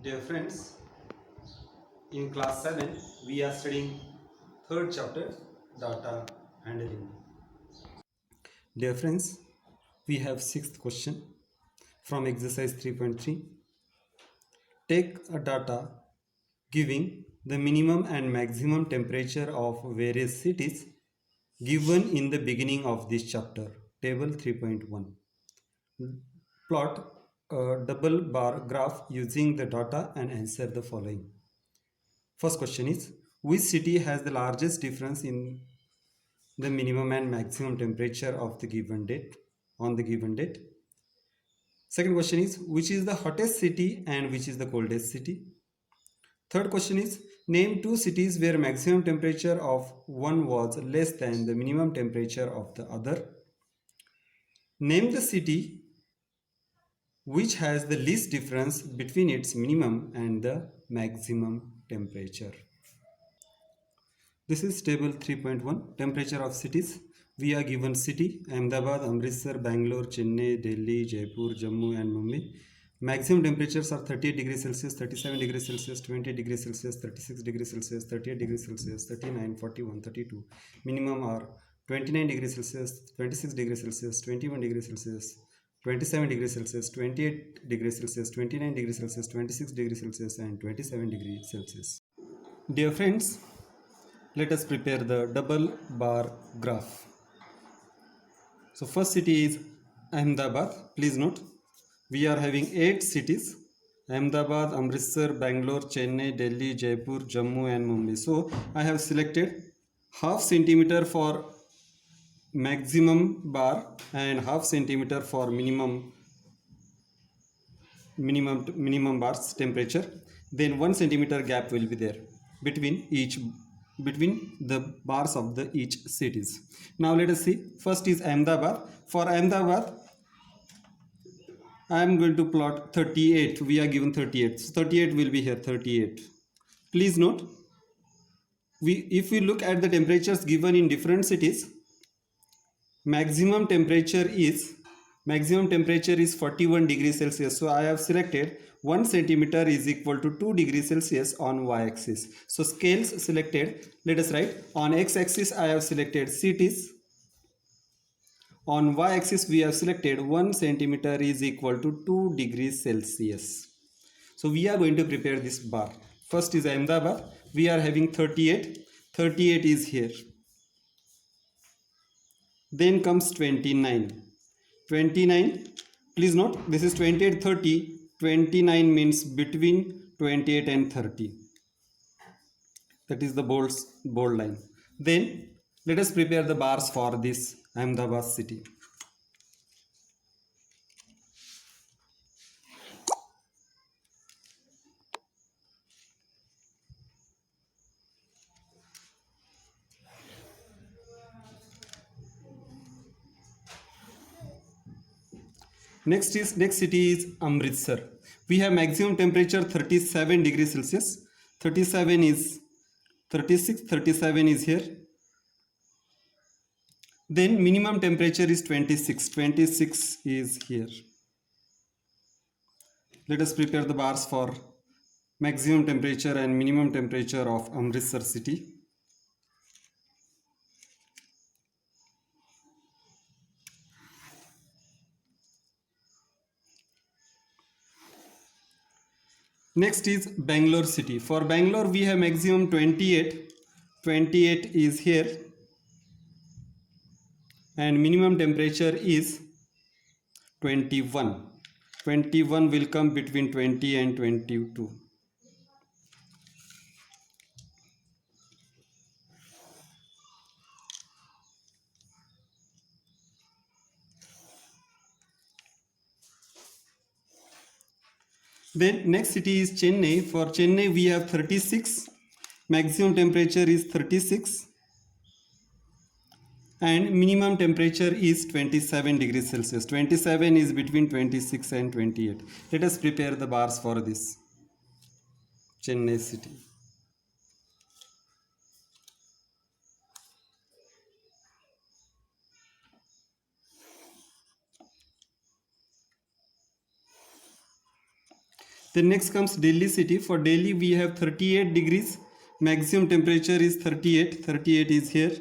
Dear friends, in class 7 we are studying third chapter data handling. Dear friends, we have sixth question from exercise 3.3. Take a data giving the minimum and maximum temperature of various cities given in the beginning of this chapter. Table 3.1. Plot a double bar graph using the data and answer the following. First question is, which city has the largest difference in the minimum and maximum temperature of the given date on the given date? Second question is, which is the hottest city and which is the coldest city? Third question is, name two cities where maximum temperature of one was less than the minimum temperature of the other. Name the city which has the least difference between its minimum and the maximum temperature. This is table 3.1, temperature of cities. We are given city, Ahmedabad, Amritsar, Bangalore, Chennai, Delhi, Jaipur, Jammu and Mumbai. Maximum temperatures are 38 degrees Celsius, 37 degrees Celsius, 20 degrees Celsius, 36 degrees Celsius, 38 degrees Celsius, 39, 41, 32. Minimum are 29 degrees Celsius, 26 degrees Celsius, 21 degrees Celsius, 27 degrees Celsius, 28 degrees Celsius, 29 degrees Celsius, 26 degrees Celsius and 27 degrees Celsius. Dear friends, let us prepare the double bar graph. So first city is Ahmedabad. Please note, we are having 8 cities: Ahmedabad, Amritsar, Bangalore, Chennai, Delhi, Jaipur, Jammu and Mumbai. So I have selected half centimeter for maximum bar and half centimeter for minimum bars temperature. Then 1 centimeter gap will be there between the bars of the each cities. Now let us see. First is Ahmedabad. For Ahmedabad, I am going to plot 38. We are given 38. So 38 will be here. 38. Please note, if we look at the temperatures given in different cities, maximum temperature is 41 degrees Celsius. So I have selected 1 centimeter is equal to 2 degrees Celsius on y-axis. So scales selected. Let us write. On x-axis I have selected cities. On y-axis we have selected 1 centimeter is equal to 2 degrees Celsius. So we are going to prepare this bar. First is Ahmedabad. We are having 38. 38 is here. Then comes 29. 29, please note, this is 28, 30. 29 means between 28 and 30. That is the bold line. Then let us prepare the bars for this Ahmedabad city. Next city is Amritsar. We have maximum temperature 37 degrees Celsius. 37 is 36, 37 is here. Then minimum temperature is 26. 26 is here. Let us prepare the bars for maximum temperature and minimum temperature of Amritsar city. Next is Bangalore city. For Bangalore we have maximum 28. 28 is here and minimum temperature is 21. 21 will come between 20 and 22. Then next city is Chennai. For Chennai we have 36. Maximum temperature is 36 and minimum temperature is 27 degrees Celsius. 27 is between 26 and 28. Let us prepare the bars for this Chennai city. Then next comes Delhi city. For Delhi we have 38 degrees. Maximum temperature is 38. 38 is here.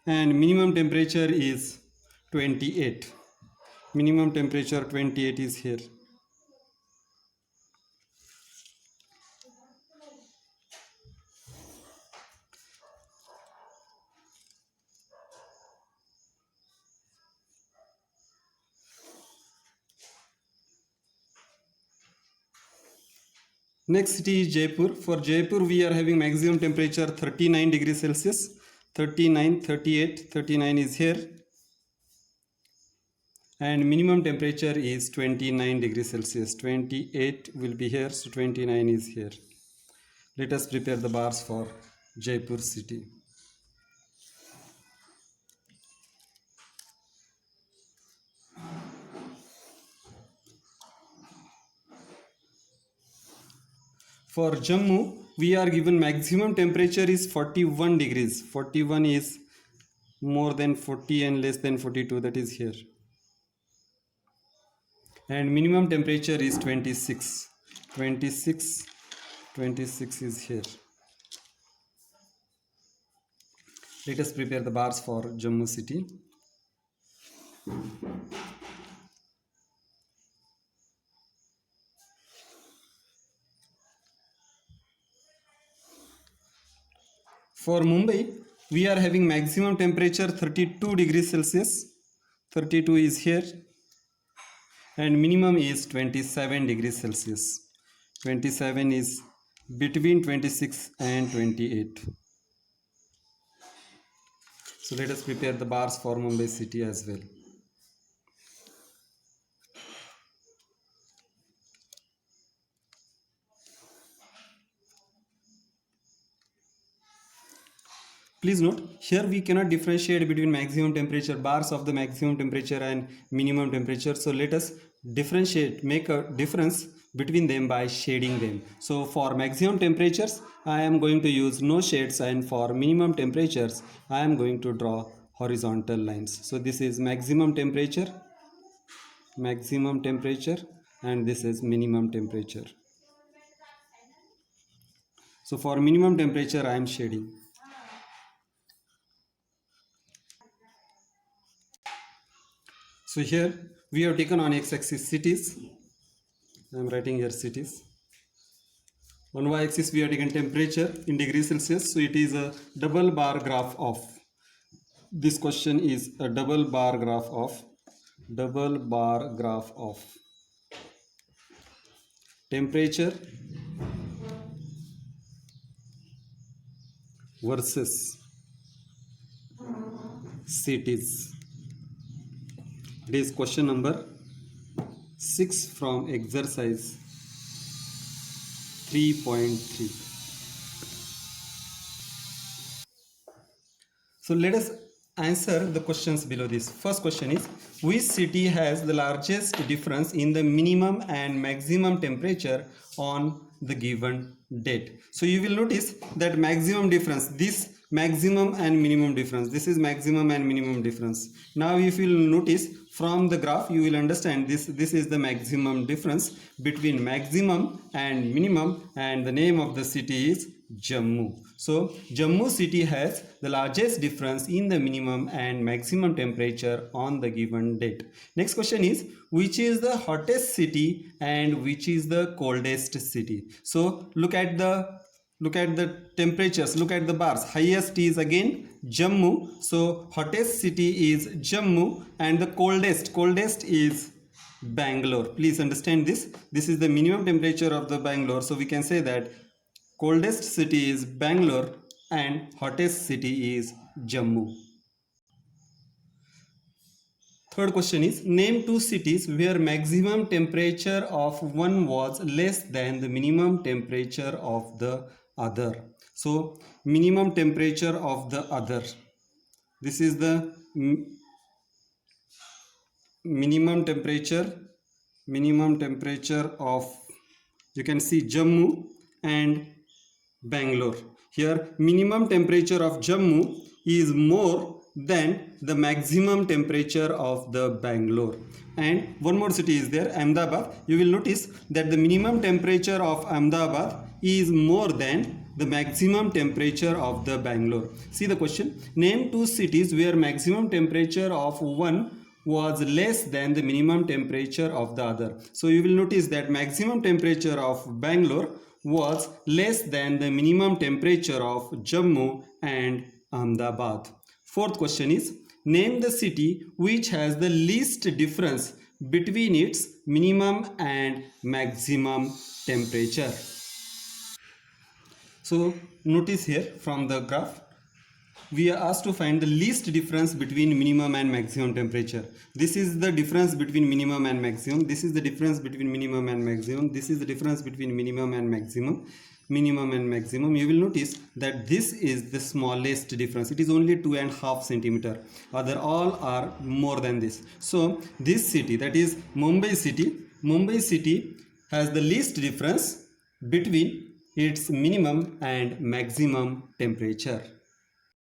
And minimum temperature is 28. Minimum temperature 28 is here. Next city is Jaipur. For Jaipur we are having maximum temperature 39 degrees Celsius. 39, 38, 39 is here. And minimum temperature is 29 degrees Celsius. 28 will be here, so 29 is here. Let us prepare the bars for Jaipur city. For Jammu, we are given maximum temperature is 41 degrees. 41 is more than 40 and less than 42, that is here. And minimum temperature is 26. 26 is here. Let us prepare the bars for Jammu city. For Mumbai, we are having maximum temperature 32 degrees Celsius. 32 is here. And minimum is 27 degrees Celsius. 27 is between 26 and 28. So let us prepare the bars for Mumbai city as well. Please note, here we cannot differentiate between maximum temperature, bars of the maximum temperature and minimum temperature. So let us differentiate, make a difference between them by shading them. So for maximum temperatures, I am going to use no shades, and for minimum temperatures, I am going to draw horizontal lines. So this is maximum temperature, and this is minimum temperature. So for minimum temperature, I am shading. So here we have taken on x-axis cities. I am writing here cities. On y-axis we have taken temperature in degrees Celsius. So it is a double bar graph of. This question is a double bar graph of temperature versus cities. It is question number 6 from exercise 3.3. So let us answer the questions below this. First question is, which city has the largest difference in the minimum and maximum temperature on the given date? So you will notice that maximum difference, this maximum and minimum difference, this is maximum and minimum difference. Now if you will notice from the graph, you will understand this is the maximum difference between maximum and minimum, and the name of the city is Jammu. So Jammu city has the largest difference in the minimum and maximum temperature on the given date. Next question is, which is the hottest city and which is the coldest city? So look at the temperatures, look at the bars. Highest is again Jammu, so hottest city is Jammu, and the coldest is Bangalore. Please understand this is the minimum temperature of the Bangalore, so we can say that coldest city is Bangalore and hottest city is Jammu. Third question is, name two cities where maximum temperature of one was less than the minimum temperature of the other. So minimum temperature of the other, this is the minimum temperature of, you can see, Jammu and Bangalore. Here minimum temperature of Jammu is more than the maximum temperature of the Bangalore. And one more city is there, Ahmedabad. You will notice that the minimum temperature of Ahmedabad is more than the maximum temperature of the Bangalore. See the question. Name two cities where maximum temperature of one was less than the minimum temperature of the other. So you will notice that maximum temperature of Bangalore was less than the minimum temperature of Jammu and Ahmedabad. Fourth question is, name the city which has the least difference between its minimum and maximum temperature. So notice here from the graph, we are asked to find the least difference between minimum and maximum temperature. This is the difference between minimum and maximum. This is the difference between minimum and maximum. This is the difference between minimum and maximum. Minimum and maximum. You will notice that this is the smallest difference. It is only 2.5 centimeter. Other all are more than this. So this city, that is Mumbai city has the least difference between its minimum and maximum temperature.